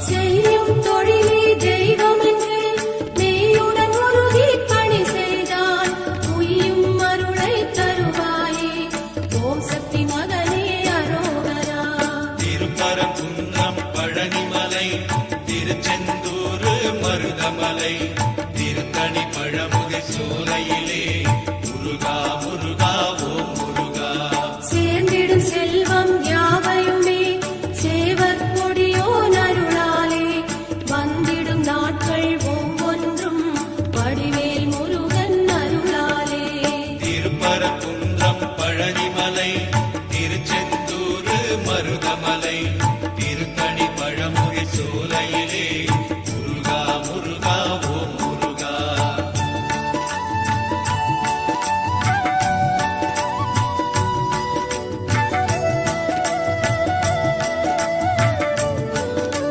செய்யும் தொழிலே தெய்வம் என்று மெய்யுடன் உருகி பணி செய்தால் உய்யும் அருளை தருவாயே. ஓம் சக்தி மகனே அரோகரா. திருப்பரங்குன்றம் பழனிமலை, திருச்செந்தூர் மருதமலை, திருத்தணி பழமுகை சோலையிலே முருகா முருகா ஓம்